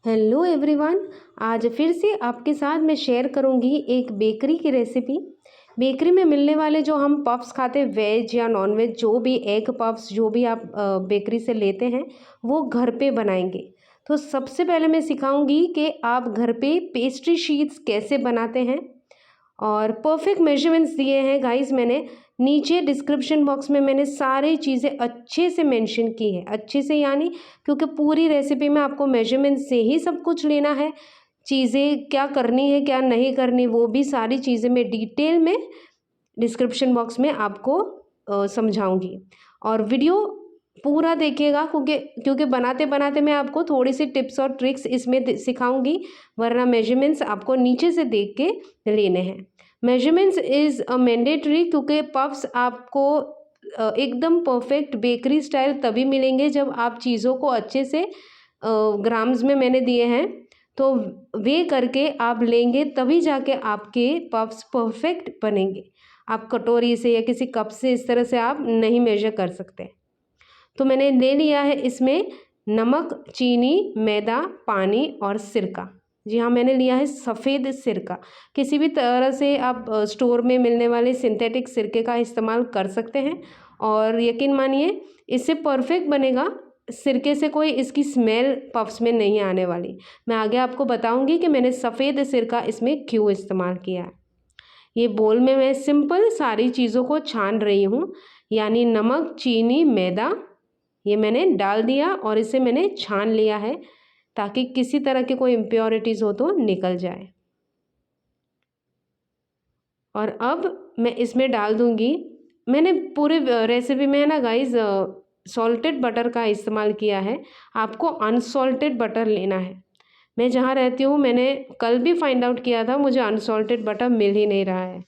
Hello everyone. आज फिर से आपके साथ मैं शेयर करूंगी एक बेकरी की रेसिपी। बेकरी में मिलने वाले जो हम पफ्स खाते हैं, वेज या नॉन वेज, जो भी एग पफ्स जो भी आप बेकरी से लेते हैं वो घर पे बनाएंगे। तो सबसे पहले मैं सिखाऊंगी कि आप घर पे पेस्ट्री शीट्स कैसे बनाते हैं, और परफेक्ट मेजरमेंट्स दिए हैं गाइस मैंने। नीचे डिस्क्रिप्शन बॉक्स में मैंने सारी चीज़ें अच्छे से मेंशन की है, अच्छे से यानी क्योंकि पूरी रेसिपी में आपको मेजरमेंट से ही सब कुछ लेना है। चीज़ें क्या करनी है क्या नहीं करनी वो भी सारी चीज़ें मैं डिटेल में डिस्क्रिप्शन बॉक्स में आपको समझाऊंगी। और वीडियो पूरा देखिएगा क्योंकि क्योंकि बनाते बनाते मैं आपको थोड़ी सी टिप्स और ट्रिक्स इसमें सिखाऊंगी, वरना मेजरमेंट्स आपको नीचे से देख के लेने हैं। मेजरमेंट्स इज़ अ मैंडेटरी क्योंकि पफ्स आपको एकदम परफेक्ट बेकरी स्टाइल तभी मिलेंगे जब आप चीज़ों को अच्छे से ग्राम्स में मैंने दिए हैं, तो वे करके आप लेंगे तभी जाके आपके पफ्स परफेक्ट बनेंगे। आप कटोरी से या किसी कप से इस तरह से आप नहीं मेजर कर सकते। तो मैंने ले लिया है इसमें नमक, चीनी, मैदा, पानी और सिरका। जी हाँ, मैंने लिया है सफ़ेद सिरका। किसी भी तरह से आप स्टोर में मिलने वाले सिंथेटिक सिरके का इस्तेमाल कर सकते हैं, और यकीन मानिए इससे परफेक्ट बनेगा। सिरके से कोई इसकी स्मेल पफ्स में नहीं आने वाली। मैं आगे आपको बताऊंगी कि मैंने सफ़ेद सिरका इसमें क्यों इस्तेमाल किया है। ये बोल में मैं सिंपल सारी चीज़ों को छान रही हूँ, यानी नमक, चीनी, मैदा ये मैंने डाल दिया और इसे मैंने छान लिया है ताकि किसी तरह के कोई इम्प्योरिटीज़ हो तो निकल जाए। और अब मैं इसमें डाल दूंगी, मैंने पूरे रेसिपी में ना गाइस सॉल्टेड बटर का इस्तेमाल किया है। आपको अनसॉल्टेड बटर लेना है। मैं जहाँ रहती हूँ मैंने कल भी फाइंड आउट किया था, मुझे अनसॉल्टेड बटर मिल ही नहीं रहा है।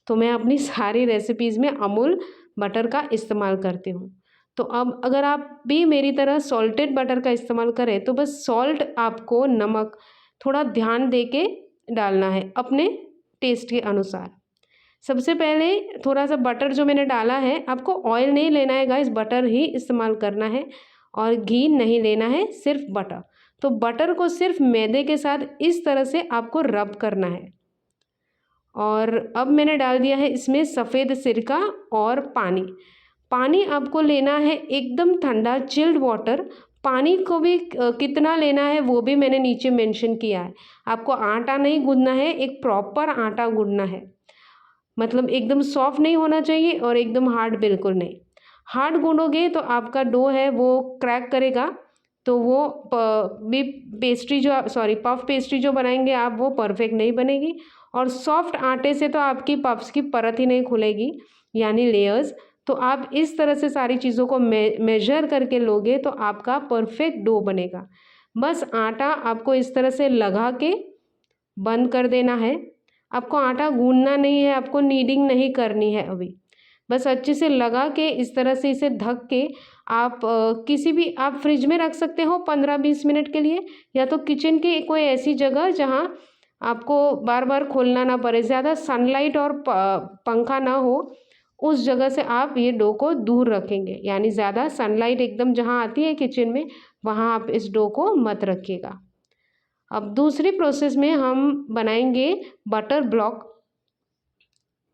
तो मैं अपनी सारी रेसिपीज़ में अमूल बटर का इस्तेमाल करती हूँ। तो अब अगर आप भी मेरी तरह सॉल्टेड बटर का इस्तेमाल करें तो बस सॉल्ट आपको, नमक थोड़ा ध्यान दे के डालना है अपने टेस्ट के अनुसार। सबसे पहले थोड़ा सा बटर जो मैंने डाला है, आपको ऑयल नहीं लेना है गाइस, बटर ही इस्तेमाल करना है और घी नहीं लेना है, सिर्फ बटर। तो बटर को सिर्फ मैदे के साथ इस तरह से आपको रब करना है। और अब मैंने डाल दिया है इसमें सफ़ेद सिरका और पानी। पानी आपको लेना है एकदम ठंडा, चिल्ड वाटर। पानी को भी कितना लेना है वो भी मैंने नीचे मेंशन किया है। आपको आटा नहीं गूंदना है, एक प्रॉपर आटा गूंदना है। मतलब एकदम सॉफ्ट नहीं होना चाहिए और एकदम हार्ड बिल्कुल नहीं। हार्ड गूंदोगे तो आपका डो है वो क्रैक करेगा, तो वो भी पेस्ट्री जो सॉरी पफ पेस्ट्री जो बनाएंगे आप वो परफेक्ट नहीं बनेगी। और सॉफ्ट आटे से तो आपकी पफ्स की परत ही नहीं खुलेगी, यानी लेयर्स। तो आप इस तरह से सारी चीज़ों को मेजर करके लोगे तो आपका परफेक्ट डो बनेगा। बस आटा आपको इस तरह से लगा के बंद कर देना है। आपको आटा गूंदना नहीं है, आपको नीडिंग नहीं करनी है अभी। बस अच्छे से लगा के इस तरह से इसे ढक के आप किसी भी आप फ्रिज में रख सकते हो 15-20 मिनट के लिए, या तो किचन की कोई ऐसी जगह जहाँ आपको बार बार खोलना ना पड़े, ज़्यादा सनलाइट और पंखा ना हो, उस जगह से आप ये डो को दूर रखेंगे। यानी ज़्यादा सनलाइट एकदम जहाँ आती है किचन में, वहाँ आप इस डो को मत रखिएगा। अब दूसरी प्रोसेस में हम बनाएंगे बटर ब्लॉक।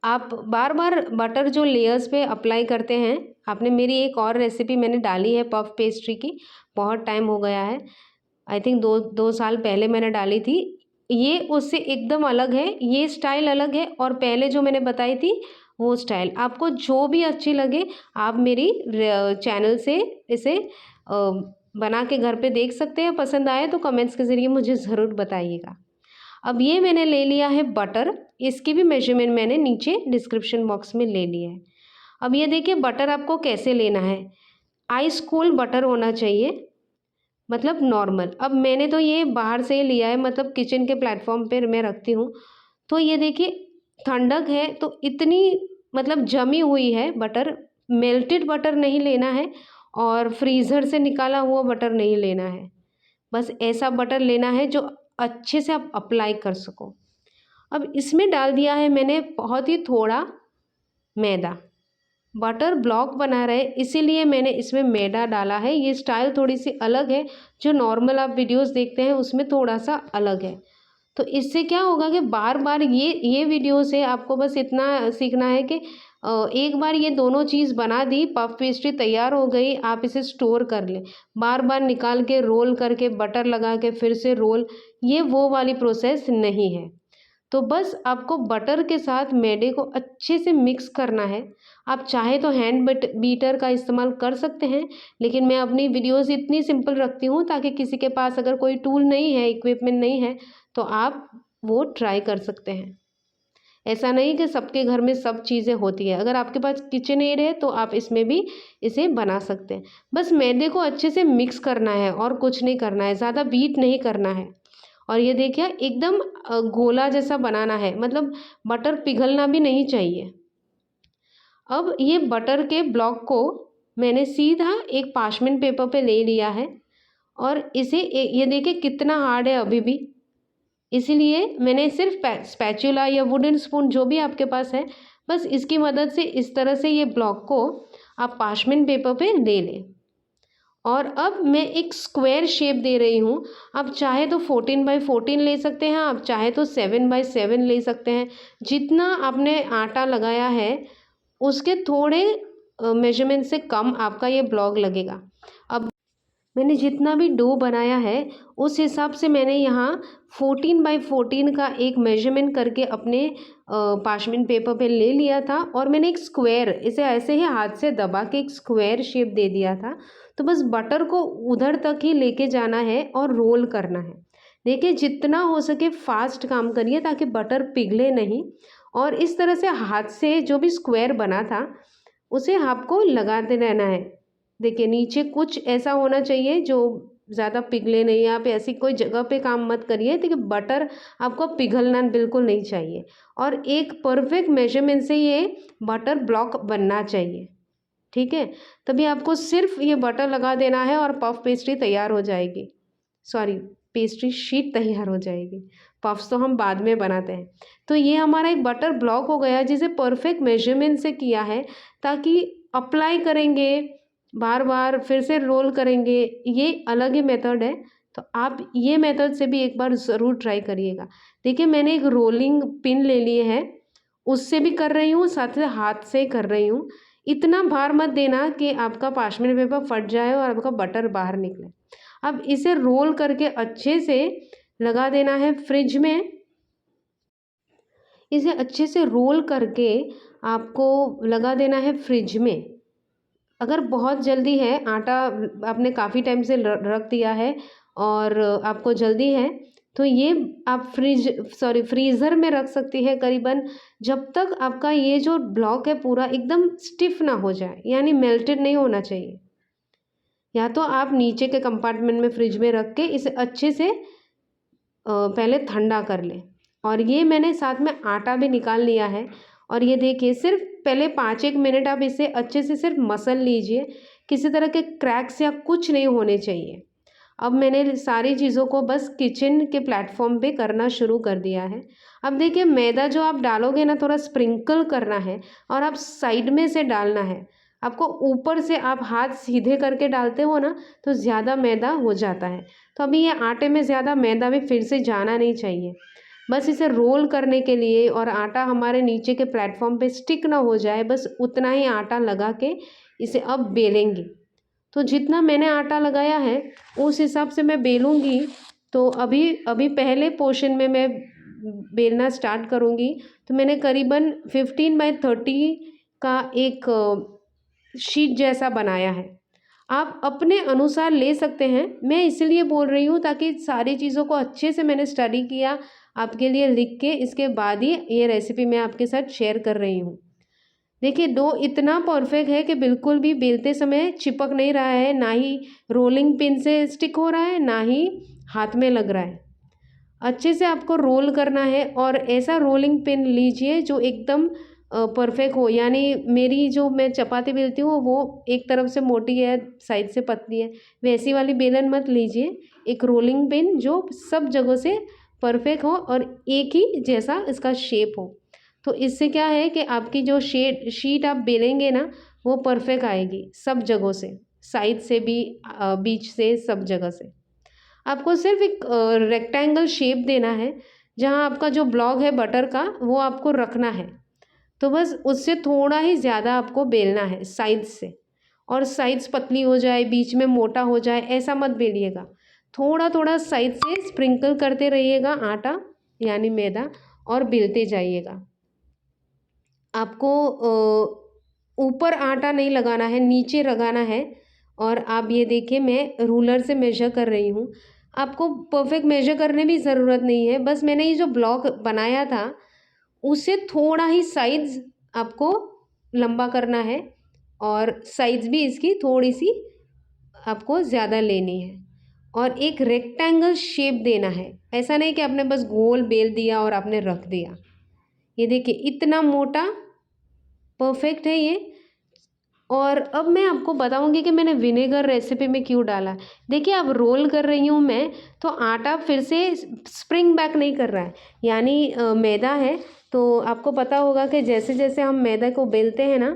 आप बार बार बटर जो लेयर्स पे अप्लाई करते हैं, आपने मेरी एक और रेसिपी मैंने डाली है पफ पेस्ट्री की, बहुत टाइम हो गया है, आई थिंक दो साल पहले मैंने डाली थी। ये उससे एकदम अलग है, ये स्टाइल अलग है, और पहले जो मैंने बताई थी वो स्टाइल। आपको जो भी अच्छी लगे आप मेरी चैनल से इसे बना के घर पे देख सकते हैं। पसंद आए तो कमेंट्स के ज़रिए मुझे ज़रूर बताइएगा। अब ये मैंने ले लिया है बटर, इसकी भी मेजरमेंट मैंने नीचे डिस्क्रिप्शन बॉक्स में ले लिया है। अब ये देखिए बटर आपको कैसे लेना है, आइस कोल्ड बटर होना चाहिए, मतलब नॉर्मल। अब मैंने तो ये बाहर से ही लिया है, मतलब किचन के प्लेटफॉर्म पर मैं रखती हूँ। तो ये देखिए ठंडक है तो इतनी मतलब जमी हुई है बटर। मेल्टेड बटर नहीं लेना है और फ्रीज़र से निकाला हुआ बटर नहीं लेना है। बस ऐसा बटर लेना है जो अच्छे से आप अप्लाई कर सको। अब इसमें डाल दिया है मैंने बहुत ही थोड़ा मैदा। बटर ब्लॉक बना रहे, इसीलिए मैंने इसमें मैदा डाला है। ये स्टाइल थोड़ी सी अलग है, जो नॉर्मल आप वीडियोस देखते हैं उसमें थोड़ा सा अलग है। तो इससे क्या होगा कि बार बार ये वीडियो से आपको बस इतना सीखना है कि एक बार ये दोनों चीज़ बना दी, पफ पेस्ट्री तैयार हो गई, आप इसे स्टोर कर लें। बार बार निकाल के रोल करके बटर लगा के फिर से रोल, ये वो वाली प्रोसेस नहीं है। तो बस आपको बटर के साथ मैदे को अच्छे से मिक्स करना है। आप चाहे तो हैंड बीटर का इस्तेमाल कर सकते हैं, लेकिन मैं अपनी वीडियोस इतनी सिंपल रखती हूँ ताकि किसी के पास अगर कोई टूल नहीं है, इक्विपमेंट नहीं है, तो आप वो ट्राई कर सकते हैं। ऐसा नहीं कि सबके घर में सब चीज़ें होती है। अगर आपके पास किचन एड है तो आप इसमें भी इसे बना सकते हैं। बस मैदे को अच्छे से मिक्स करना है और कुछ नहीं करना है, ज़्यादा बीट नहीं करना है। और ये देखिए एकदम गोला जैसा बनाना है, मतलब बटर पिघलना भी नहीं चाहिए। अब ये बटर के ब्लॉक को मैंने सीधा एक पार्चमेंट पेपर पे ले लिया है और इसे ये देखिए कितना हार्ड है अभी भी, इसीलिए मैंने सिर्फ स्पैचुला या वुडन स्पून जो भी आपके पास है, बस इसकी मदद से इस तरह से ये ब्लॉक को आप पार्चमेंट पेपर पे ले लें। और अब मैं एक स्क्वायर शेप दे रही हूँ। आप चाहे तो 14x14 ले सकते हैं, आप चाहे तो 7x7 ले सकते हैं। जितना आपने आटा लगाया है उसके थोड़े मेजरमेंट से कम आपका ये ब्लॉक लगेगा। अब मैंने जितना भी डो बनाया है उस हिसाब से मैंने यहाँ 14x14 का एक मेजरमेंट करके अपने पार्चमेंट पेपर पे ले लिया था और मैंने एक स्क्वायर, इसे ऐसे ही हाथ से दबा के एक स्क्वायर शेप दे दिया था। तो बस बटर को उधर तक ही लेके जाना है और रोल करना है। देखिए जितना हो सके फास्ट काम करिए ताकि बटर पिघले नहीं, और इस तरह से हाथ से जो भी स्क्वायर बना था उसे आपको लगाते रहना है। देखिए नीचे कुछ ऐसा होना चाहिए जो ज़्यादा पिघले नहीं। आप ऐसी कोई जगह पे काम मत करिए, देखिए बटर आपको पिघलना बिल्कुल नहीं चाहिए और एक परफेक्ट मेजरमेंट से ये बटर ब्लॉक बनना चाहिए, ठीक है। तभी आपको सिर्फ ये बटर लगा देना है और पफ पेस्ट्री तैयार हो जाएगी। सॉरी, पेस्ट्री शीट तैयार हो जाएगी, पफ्स तो हम बाद में बनाते हैं। तो ये हमारा एक बटर ब्लॉक हो गया जिसे परफेक्ट मेजरमेंट से किया है, ताकि अप्लाई करेंगे बार बार फिर से रोल करेंगे, ये अलग ही मेथड है। तो आप ये मेथड से भी एक बार ज़रूर ट्राई करिएगा। देखिए मैंने एक रोलिंग पिन ले लिए है, उससे भी कर रही हूँ, साथ ही हाथ से कर रही हूँ। इतना भार मत देना कि आपका पार्चमेंट पेपर फट जाए और आपका बटर बाहर निकले। अब इसे रोल करके अच्छे से लगा देना है फ्रिज में। इसे अच्छे से रोल करके आपको लगा देना है फ्रिज में। अगर बहुत जल्दी है, आटा आपने काफ़ी टाइम से रख दिया है और आपको जल्दी है, तो ये आप फ्रीज़र में रख सकती है करीबन जब तक आपका ये जो ब्लॉक है पूरा एकदम स्टिफ ना हो जाए, यानी मेल्टेड नहीं होना चाहिए। या तो आप नीचे के कंपार्टमेंट में फ्रिज में रख के इसे अच्छे से पहले ठंडा कर लें। और ये मैंने साथ में आटा भी निकाल लिया है और ये देखिए सिर्फ पहले 5-1 मिनट आप इसे अच्छे से सिर्फ मसल लीजिए, किसी तरह के क्रैक्स या कुछ नहीं होने चाहिए। अब मैंने सारी चीज़ों को बस किचन के प्लेटफॉर्म पे करना शुरू कर दिया है। अब देखिए मैदा जो आप डालोगे ना, थोड़ा स्प्रिंकल करना है और आप साइड में से डालना है। आपको ऊपर से आप हाथ सीधे करके डालते हो ना तो ज़्यादा मैदा हो जाता है। तो अभी ये आटे में ज़्यादा मैदा भी फिर से जाना नहीं चाहिए। बस इसे रोल करने के लिए और आटा हमारे नीचे के प्लेटफॉर्म पे स्टिक ना हो जाए, बस उतना ही आटा लगा के इसे अब बेलेंगे। तो जितना मैंने आटा लगाया है उस हिसाब से मैं बेलूँगी। तो अभी अभी पहले पोर्शन में मैं बेलना स्टार्ट करूँगी। तो मैंने करीबन 15x30 का एक शीट जैसा बनाया है। आप अपने अनुसार ले सकते हैं, मैं इसलिए बोल रही हूँ ताकि सारी चीज़ों को अच्छे से मैंने स्टडी किया आपके लिए लिख के, इसके बाद ही ये रेसिपी मैं आपके साथ शेयर कर रही हूँ। देखिए डो इतना परफेक्ट है कि बिल्कुल भी बेलते समय चिपक नहीं रहा है, ना ही रोलिंग पिन से स्टिक हो रहा है, ना ही हाथ में लग रहा है। अच्छे से आपको रोल करना है और ऐसा रोलिंग पिन लीजिए जो एकदम परफेक्ट हो, यानी मेरी जो मैं चपाती बेलती हूँ वो एक तरफ से मोटी है, साइड से पतली है, वैसी वाली बेलन मत लीजिए। एक रोलिंग पिन जो सब जगह से परफेक्ट हो और एक ही जैसा इसका शेप हो। तो इससे क्या है कि आपकी जो शीट आप बेलेंगे ना वो परफेक्ट आएगी सब जगहों से, साइड से भी, बीच से, सब जगह से। आपको सिर्फ एक रेक्टेंगल शेप देना है, जहाँ आपका जो ब्लॉक है बटर का वो आपको रखना है। तो बस उससे थोड़ा ही ज़्यादा आपको बेलना है साइड से, और साइड्स पतली हो जाए, बीच में मोटा हो जाए, ऐसा मत बेलिएगा। थोड़ा थोड़ा साइड से स्प्रिंकल करते रहिएगा आटा यानी मैदा, और बेलते जाइएगा। आपको ऊपर आटा नहीं लगाना है, नीचे लगाना है। और आप ये देखिए, मैं रूलर से मेजर कर रही हूँ। आपको परफेक्ट मेजर करने भी ज़रूरत नहीं है, बस मैंने ये जो ब्लॉक बनाया था उससे थोड़ा ही साइड्स आपको लंबा करना है, और साइड्स भी इसकी थोड़ी सी आपको ज़्यादा लेनी है, और एक रेक्टेंगल शेप देना है। ऐसा नहीं कि आपने बस गोल बेल दिया और आपने रख दिया। ये देखिए इतना मोटा परफेक्ट है ये। और अब मैं आपको बताऊंगी कि मैंने विनेगर रेसिपी में क्यों डाला। देखिए, अब रोल कर रही हूँ मैं, तो आटा फिर से स्प्रिंग बैक नहीं कर रहा है, यानी मैदा है। तो आपको पता होगा कि जैसे जैसे हम मैदा को बेलते हैं ना,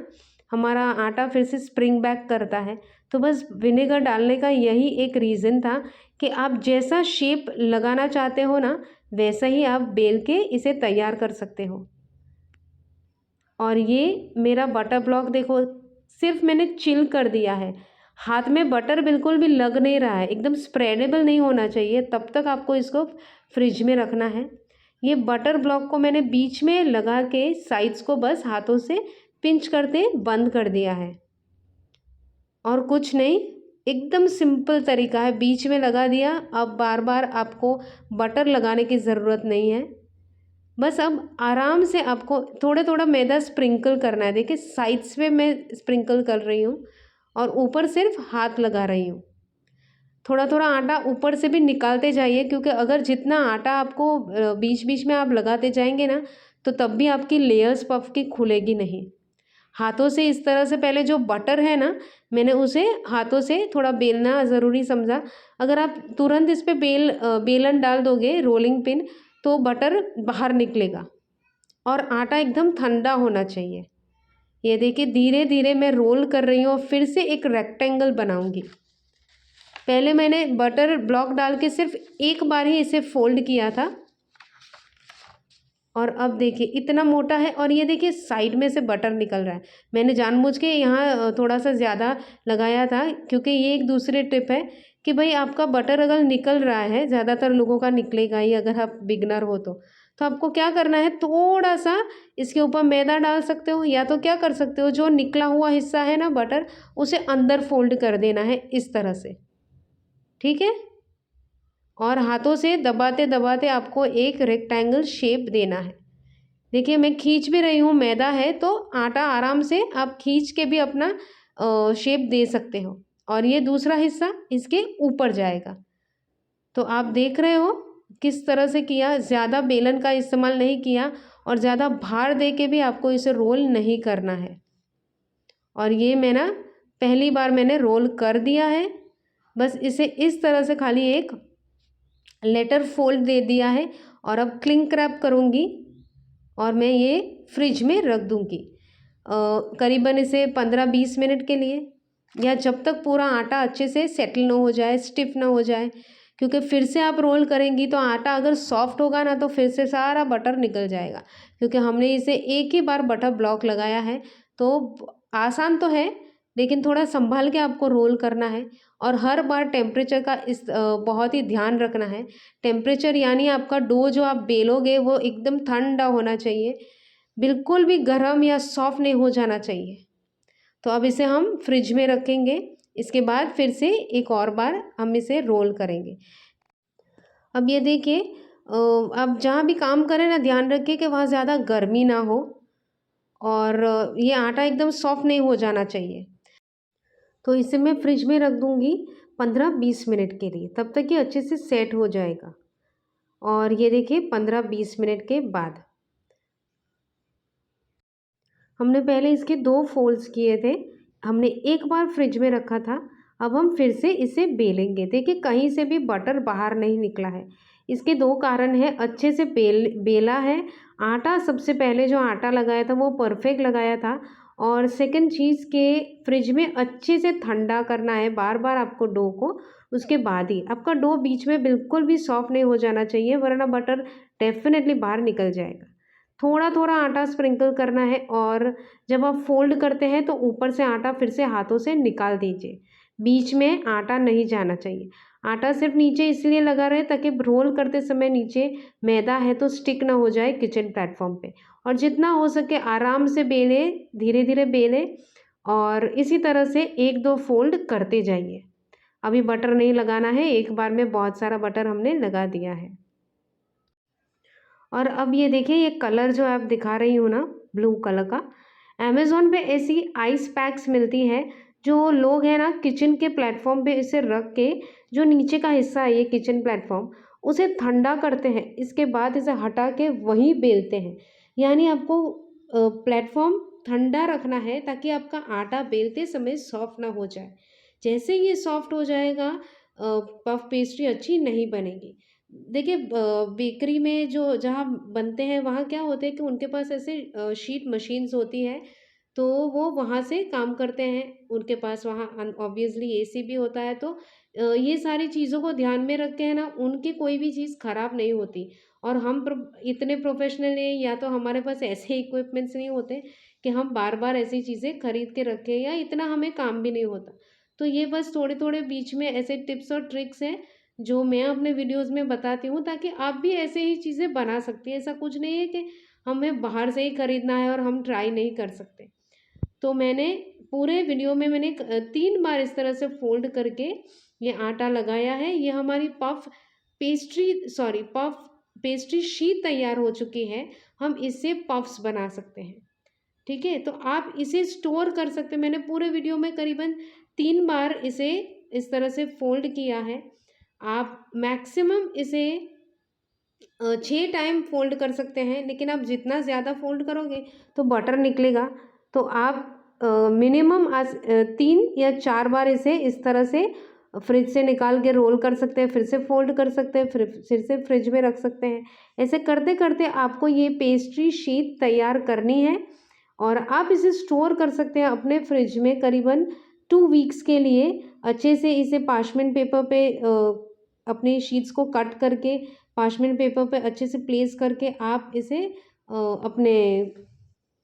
हमारा आटा फिर से स्प्रिंग बैक करता है। तो बस विनेगर डालने का यही एक रीज़न था कि आप जैसा शेप लगाना चाहते हो ना, वैसा ही आप बेल के इसे तैयार कर सकते हो। और ये मेरा बटर ब्लॉक देखो, सिर्फ मैंने चिल कर दिया है। हाथ में बटर बिल्कुल भी लग नहीं रहा है, एकदम स्प्रेडेबल नहीं होना चाहिए, तब तक आपको इसको फ्रिज में रखना है। ये बटर ब्लॉक को मैंने बीच में लगा के साइड्स को बस हाथों से पिंच करते बंद कर दिया है, और कुछ नहीं। एकदम सिंपल तरीका है, बीच में लगा दिया। अब बार बार आपको बटर लगाने की ज़रूरत नहीं है। बस अब आराम से आपको थोड़ा थोड़ा मैदा स्प्रिंकल करना है। देखिए, साइड्स पे मैं स्प्रिंकल कर रही हूँ, और ऊपर सिर्फ हाथ लगा रही हूँ। थोड़ा थोड़ा आटा ऊपर से भी निकालते जाइए, क्योंकि अगर जितना आटा आपको बीच बीच में आप लगाते जाएंगे ना, तो तब भी आपकी लेयर्स पफ की खुलेगी नहीं। हाथों से इस तरह से पहले जो बटर है ना, मैंने उसे हाथों से थोड़ा बेलना ज़रूरी समझा। अगर आप तुरंत इस पे बेलन डाल दोगे, रोलिंग पिन, तो बटर बाहर निकलेगा, और आटा एकदम ठंडा होना चाहिए। ये देखिए, धीरे धीरे मैं रोल कर रही हूँ और फिर से एक रेक्टेंगल बनाऊंगी। पहले मैंने बटर ब्लॉक डाल के सिर्फ एक बार ही इसे फोल्ड किया था, और अब देखिए इतना मोटा है। और ये देखिए साइड में से बटर निकल रहा है। मैंने जानबूझ के यहाँ थोड़ा सा ज़्यादा लगाया था, क्योंकि ये एक दूसरी टिप है कि भाई आपका बटर अगर निकल रहा है, ज़्यादातर लोगों का निकलेगा ही अगर आप बिगनर हो तो आपको क्या करना है, थोड़ा सा इसके ऊपर मैदा डाल सकते हो, या तो क्या कर सकते हो, जो निकला हुआ हिस्सा है ना बटर, उसे अंदर फोल्ड कर देना है इस तरह से, ठीक है। और हाथों से दबाते दबाते आपको एक रेक्टेंगल शेप देना है। देखिए, मैं खींच भी रही हूँ, मैदा है तो आटा आराम से आप खींच के भी अपना शेप दे सकते हो। और ये दूसरा हिस्सा इसके ऊपर जाएगा। तो आप देख रहे हो किस तरह से किया, ज़्यादा बेलन का इस्तेमाल नहीं किया, और ज़्यादा भार दे के भी आपको इसे रोल नहीं करना है। और ये मैं ना पहली बार मैंने रोल कर दिया है। बस इसे इस तरह से खाली एक लेटर फोल्ड दे दिया है, और अब क्लिंग रैप करूँगी, और मैं ये फ्रिज में रख दूँगी करीबन इसे 15-20 मिनट के लिए, या जब तक पूरा आटा अच्छे से सेटल ना हो जाए, स्टिफ ना हो जाए। क्योंकि फिर से आप रोल करेंगी तो आटा अगर सॉफ्ट होगा ना, तो फिर से सारा बटर निकल जाएगा, क्योंकि हमने इसे एक ही बार बटर ब्लॉक लगाया है। तो आसान तो है, लेकिन थोड़ा संभाल के आपको रोल करना है, और हर बार टेम्परेचर का बहुत ही ध्यान रखना है। टेम्परेचर यानी आपका डो जो आप बेलोगे वो एकदम ठंडा होना चाहिए, बिल्कुल भी गर्म या सॉफ्ट नहीं हो जाना चाहिए। तो अब इसे हम फ्रिज में रखेंगे, इसके बाद फिर से एक और बार हम इसे रोल करेंगे। अब ये देखिए, अब जहाँ भी काम करें ना, ध्यान रखिए कि वहाँ ज़्यादा गर्मी ना हो, और ये आटा एकदम सॉफ्ट नहीं हो जाना चाहिए। तो इसे मैं फ्रिज में रख दूँगी 15-20 मिनट के लिए, तब तक ये अच्छे से सेट हो जाएगा। और ये देखिए 15-20 मिनट के बाद हमने पहले इसके 2 फोल्ड्स किए थे, हमने एक बार फ्रिज में रखा था। अब हम फिर से इसे बेलेंगे। देखिए, कहीं से भी बटर बाहर नहीं निकला है, इसके 2 कारण हैं, अच्छे से बेला है, आटा सबसे पहले जो आटा लगाया था वो परफेक्ट लगाया था, और सेकंड चीज़ के फ्रिज में अच्छे से ठंडा करना है बार-बार आपको डो को, उसके बाद ही आपका डो बीच में बिल्कुल भी सॉफ्ट नहीं हो जाना चाहिए, वरना बटर डेफ़िनेटली बाहर निकल जाएगा। थोड़ा-थोड़ा आटा स्प्रिंकल करना है, और जब आप फ़ोल्ड करते हैं तो ऊपर से आटा फिर से हाथों से निकाल दीजिए। बीच में आटा नहीं जाना चाहिए। आटा सिर्फ़ नीचे इसलिए लगा रहे ताकि रोल करते समय नीचे मैदा है तो स्टिक ना हो जाए किचन प्लेटफ़ॉर्म पे, और जितना हो सके आराम से बेलें, धीरे-धीरे बेलें, और इसी तरह से 1-2 फ़ोल्ड करते जाइए। अभी बटर नहीं लगाना है, एक बार में बहुत सारा बटर हमने लगा दिया है। और अब ये देखिए, ये कलर जो आप दिखा रही हूँ ना, ब्लू कलर का, अमेज़न पे ऐसी आइस पैक्स मिलती हैं, जो लोग हैं ना किचन के प्लेटफ़ॉर्म पे इसे रख के, जो नीचे का हिस्सा है ये किचन प्लेटफ़ॉर्म, उसे ठंडा करते हैं, इसके बाद इसे हटा के वहीं बेलते हैं। यानी आपको प्लेटफ़ॉर्म ठंडा रखना है ताकि आपका आटा बेलते समय सॉफ्ट ना हो जाए। जैसे ये सॉफ्ट हो जाएगा, पफ पेस्ट्री अच्छी नहीं बनेगी। देखिए, बेकरी में जो जहाँ बनते हैं वहाँ क्या होता है कि उनके पास ऐसे शीट मशीन्स होती है, तो वो वहाँ से काम करते हैं। उनके पास वहाँ ऑब्वियसली एसी भी होता है, तो ये सारी चीज़ों को ध्यान में रख के है ना, उनकी कोई भी चीज़ ख़राब नहीं होती। और हम इतने प्रोफेशनल हैं, या तो हमारे पास ऐसे इक्विपमेंट्स नहीं होते कि हम बार बार ऐसी चीज़ें खरीद के रखें, या इतना हमें काम भी नहीं होता। तो ये बस थोड़े थोड़े बीच में ऐसे टिप्स और ट्रिक्स हैं जो मैं अपने वीडियोज़ में बताती हूँ, ताकि आप भी ऐसे ही चीज़ें बना सकती हैं। ऐसा कुछ नहीं है कि हमें बाहर से ही खरीदना है और हम ट्राई नहीं कर सकते। तो मैंने पूरे वीडियो में मैंने 3 बार इस तरह से फ़ोल्ड करके ये आटा लगाया है। ये हमारी पफ पेस्ट्री शीट तैयार हो चुकी है। हम इससे पफ्स बना सकते हैं। ठीक है? तो आप इसे स्टोर कर सकते हैं। मैंने पूरे वीडियो में करीबन 3 बार इसे इस तरह से फ़ोल्ड किया है। आप मैक्सिमम इसे 6 टाइम फ़ोल्ड कर सकते हैं, लेकिन आप जितना ज़्यादा फ़ोल्ड करोगे तो बटर निकलेगा। तो आप मिनिमम 3 या 4 बार इसे इस तरह से फ्रिज से निकाल के रोल कर सकते हैं, फिर से फ़ोल्ड कर सकते हैं, फिर से फ्रिज में रख सकते हैं। ऐसे करते-करते आपको ये पेस्ट्री शीट तैयार करनी है, और आप इसे स्टोर कर सकते हैं अपने फ्रिज में करीबन 2 वीक्स के लिए। अच्छे से इसे पार्चमेंट पेपर पे अपनी शीट्स को कट करके पार्चमेंट पेपर पे अच्छे से प्लेस करके आप इसे अपने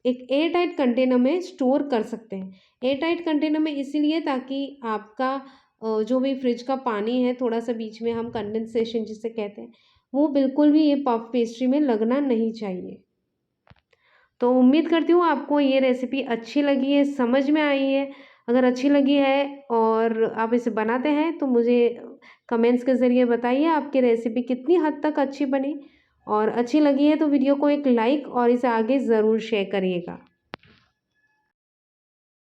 एक एयर टाइट कंटेनर में स्टोर कर सकते हैं। एयर टाइट कंटेनर में इसीलिए ताकि आपका जो भी फ्रिज का पानी है, थोड़ा-सा बीच में हम कंडेंसेशन जिसे कहते हैं, वो बिल्कुल भी ये पफ पेस्ट्री में लगना नहीं चाहिए। तो उम्मीद करती हूँ आपको ये रेसिपी अच्छी लगी है, समझ में आई है। अगर अच्छी लगी है और आप इसे बनाते हैं तो मुझे कमेंट्स के ज़रिए बताइए आपकी रेसिपी कितनी हद तक अच्छी बनी, और अच्छी लगी है तो वीडियो को एक लाइक और इसे आगे ज़रूर शेयर करिएगा।